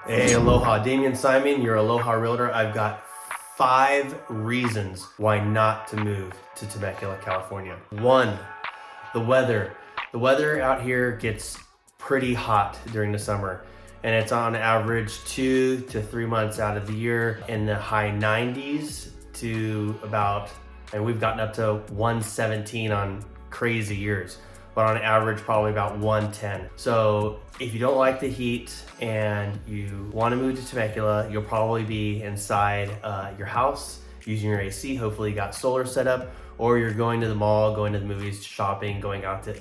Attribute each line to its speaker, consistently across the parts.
Speaker 1: Hey, aloha, Damien Simon, your Aloha Realtor. I've got 5 reasons why not to move to Temecula, California. 1, the weather. The weather out here gets pretty hot during the summer, and it's on average 2 to 3 months out of the year in the high 90s to about, and we've gotten up to 117 on crazy years, but on average probably about 110. So if you don't like the heat and you want to move to Temecula, you'll probably be inside your house using your AC. Hopefully you got solar set up, or you're going to the mall, going to the movies, shopping, going out to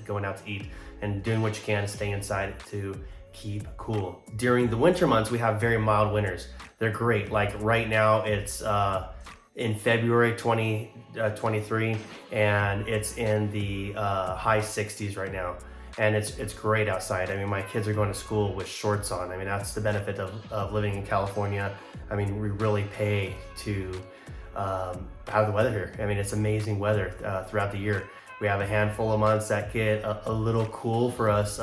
Speaker 1: eat, and doing what you can to stay inside to keep cool. During the winter months, we have very mild winters. They're great. Like right now, it's in February 2023, and it's in the high 60s right now. And it's great outside. I mean, my kids are going to school with shorts on. I mean, that's the benefit of living in California. I mean, we really pay to have the weather here. I mean, it's amazing weather throughout the year. We have a handful of months that get a little cool for us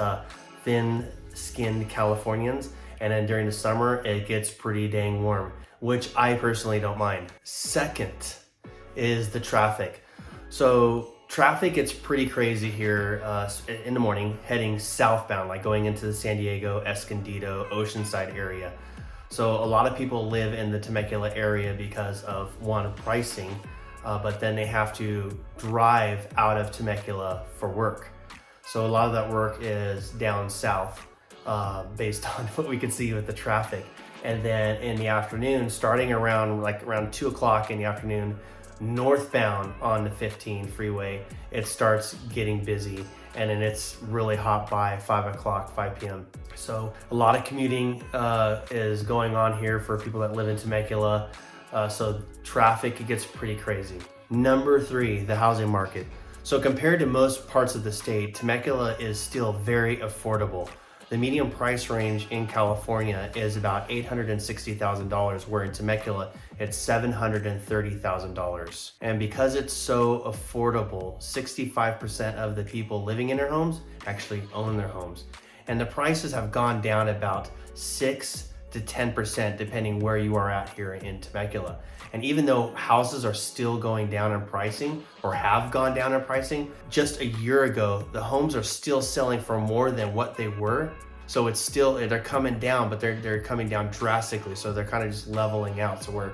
Speaker 1: thin-skinned Californians. And then during the summer, it gets pretty dang warm, which I personally don't mind. Second is the traffic. So traffic gets pretty crazy here in the morning, heading southbound, like going into the San Diego, Escondido, Oceanside area. So a lot of people live in the Temecula area because of, one, pricing, but then they have to drive out of Temecula for work. So a lot of that work is down south, based on what we can see with the traffic. And then in the afternoon, starting around 2 o'clock in the afternoon, northbound on the 15 freeway, it starts getting busy, and then it's really hot by 5 p.m. So a lot of commuting is going on here for people that live in Temecula. So traffic, it gets pretty crazy. Number 3, the housing market. So compared to most parts of the state, Temecula is still very affordable. The median price range in California is about $860,000, where in Temecula, it's $730,000. And because it's so affordable, 65% of the people living in their homes actually own their homes. And the prices have gone down about 6 to 10% depending where you are at here in Temecula. And even though houses are still going down in pricing, or have gone down in pricing, just a year ago, the homes are still selling for more than what they were. So it's still, they're coming down, but they're coming down drastically. So they're kind of just leveling out. So where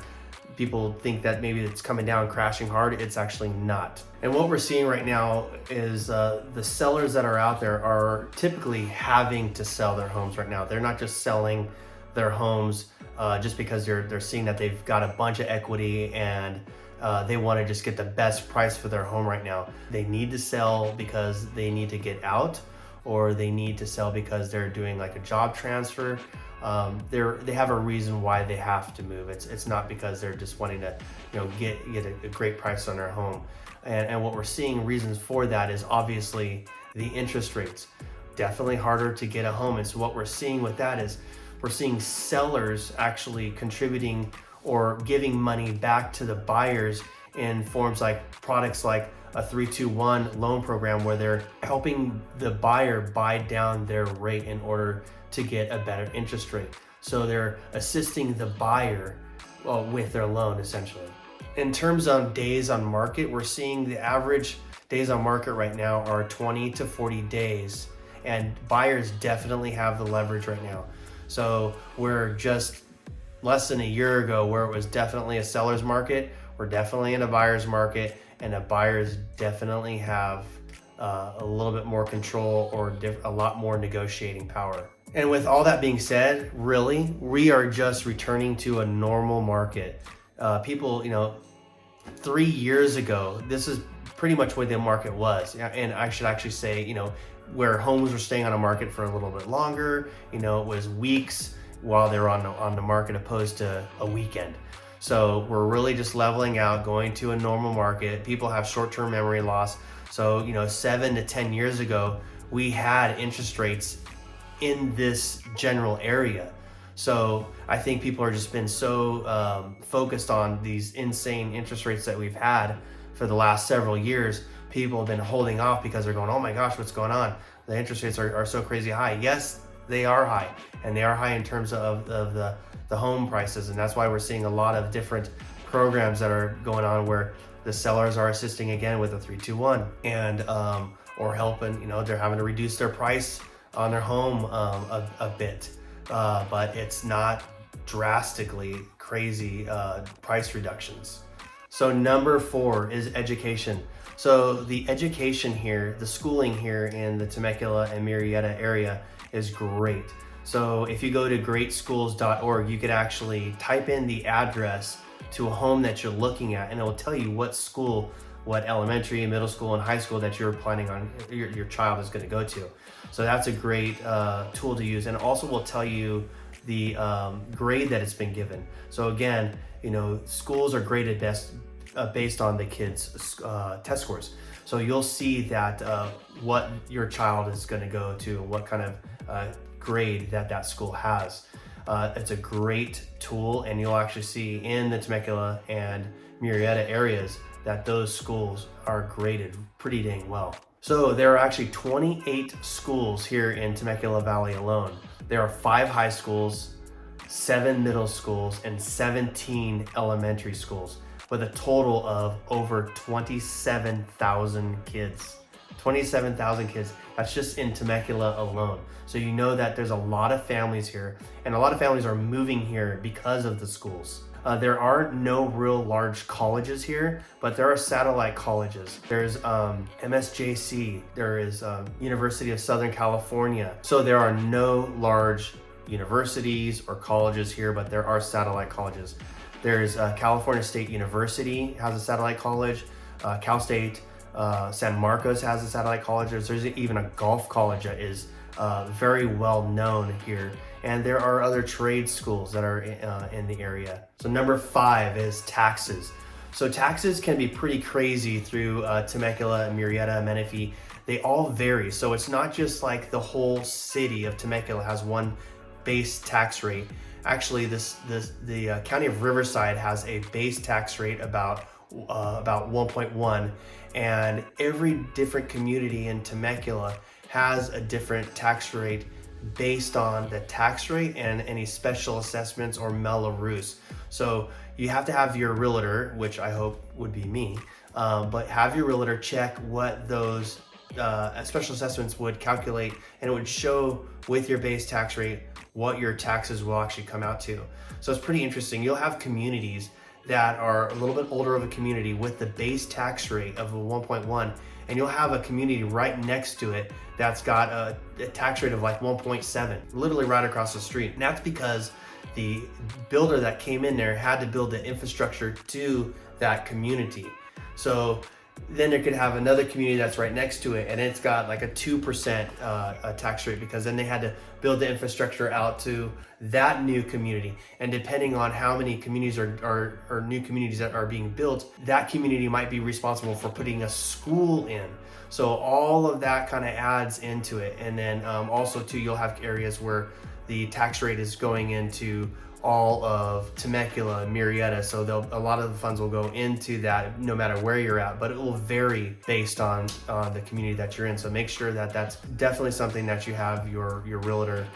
Speaker 1: people think that maybe it's coming down crashing hard, it's actually not. And what we're seeing right now is the sellers that are out there are typically having to sell their homes right now. They're not just selling their homes just because they're seeing that they've got a bunch of equity and they want to just get the best price for their home right now. They need to sell because they need to get out, or they need to sell because they're doing like a job transfer. They have a reason why they have to move. It's not because they're just wanting to, get a great price on their home. And what we're seeing reasons for that is obviously the interest rates. Definitely harder to get a home. And so what we're seeing with that is we're seeing sellers actually contributing or giving money back to the buyers in forms like products like a 3-2-1 loan program, where they're helping the buyer buy down their rate in order to get a better interest rate. So they're assisting the buyer with their loan, essentially. In terms of days on market, we're seeing the average days on market right now are 20 to 40 days, and buyers definitely have the leverage right now. So we're just less than a year ago where it was definitely a seller's market. We're definitely in a buyer's market, and the buyers definitely have a little bit more control, or a lot more negotiating power. And with all that being said, really, we are just returning to a normal market. People, 3 years ago, this is pretty much what the market was. And I should actually say, where homes were staying on the market for a little bit longer, it was weeks while they were on the market, opposed to a weekend. So we're really just leveling out, going to a normal market. People have short-term memory loss. So, 7 to 10 years ago, we had interest rates in this general area. So I think people are just been so focused on these insane interest rates that we've had for the last several years. People have been holding off because they're going, oh my gosh, what's going on? The interest rates are so crazy high. Yes, they are high, and they are high in terms of the home prices, and that's why we're seeing a lot of different programs that are going on where the sellers are assisting again with a 321 and or helping, they're having to reduce their price on their home a bit, but it's not drastically crazy price reductions. So number 4 is education. So the education here, the schooling here in the Temecula and Murrieta area is great. So if you go to greatschools.org, you could actually type in the address to a home that you're looking at, and it will tell you what school, what elementary, middle school, and high school that you're planning on your child is going to go to. So that's a great tool to use, and also will tell you the grade that it's been given. So again, schools are graded best based on the kids' test scores. So you'll see that what your child is going to go to, what kind of grade that school has. It's a great tool, and you'll actually see in the Temecula and Murrieta areas that those schools are graded pretty dang well. So there are actually 28 schools here in Temecula Valley alone. There are 5 high schools, 7 middle schools, and 17 elementary schools, with a total of over 27,000 kids. 27,000 kids. That's just in Temecula alone. So you know that there's a lot of families here, and a lot of families are moving here because of the schools. There are no real large colleges here, but there are satellite colleges. There's MSJC, there is University of Southern California. So there are no large universities or colleges here, but there are satellite colleges. There's California State University has a satellite college. Cal State San Marcos has a satellite college. There's even a golf college that is very well known here. And there are other trade schools that are in the area. So number 5 is taxes. So taxes can be pretty crazy through Temecula, Murrieta, Menifee. They all vary. So it's not just like the whole city of Temecula has one base tax rate. Actually, the county of Riverside has a base tax rate about 1.1, and every different community in Temecula has a different tax rate based on the tax rate and any special assessments or Mello-Roos. So you have to have your realtor, which I hope would be me, but have your realtor check what those special assessments would calculate, and it would show with your base tax rate what your taxes will actually come out to. So it's pretty interesting. You'll have communities that are a little bit older of a community with the base tax rate of a 1.1, and you'll have a community right next to it that's got a tax rate of like 1.7, literally right across the street. And that's because the builder that came in there had to build the infrastructure to that community. So then it could have another community that's right next to it, and it's got like a 2% tax rate, because then they had to build the infrastructure out to that new community. And depending on how many communities or new communities that are being built, that community might be responsible for putting a school in. So all of that kind of adds into it. And then also too, you'll have areas where the tax rate is going into all of Temecula and Murrieta, so a lot of the funds will go into that no matter where you're at, but it will vary based on the community that you're in. So make sure that that's definitely something that you have your realtor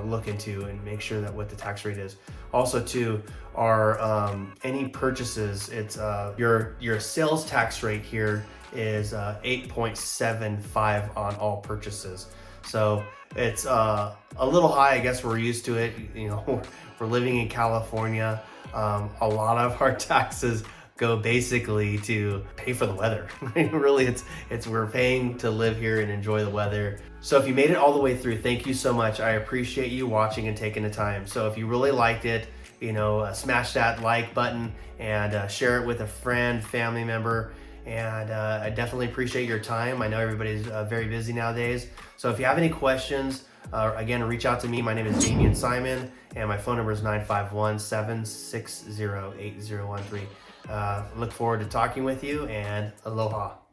Speaker 1: look into, and make sure that what the tax rate is. Also too, are any purchases, it's your sales tax rate here is 8.75 on all purchases. So it's a little high. I guess we're used to it. We're living in California. A lot of our taxes go basically to pay for the weather. Really, we're paying to live here and enjoy the weather. So if you made it all the way through, thank you so much. I appreciate you watching and taking the time. So if you really liked it, smash that like button and share it with a friend, family member. And I definitely appreciate your time. I know everybody's very busy nowadays. So if you have any questions, again, reach out to me. My name is Damien Simon, and my phone number is 951-760-8013. Look forward to talking with you, and aloha.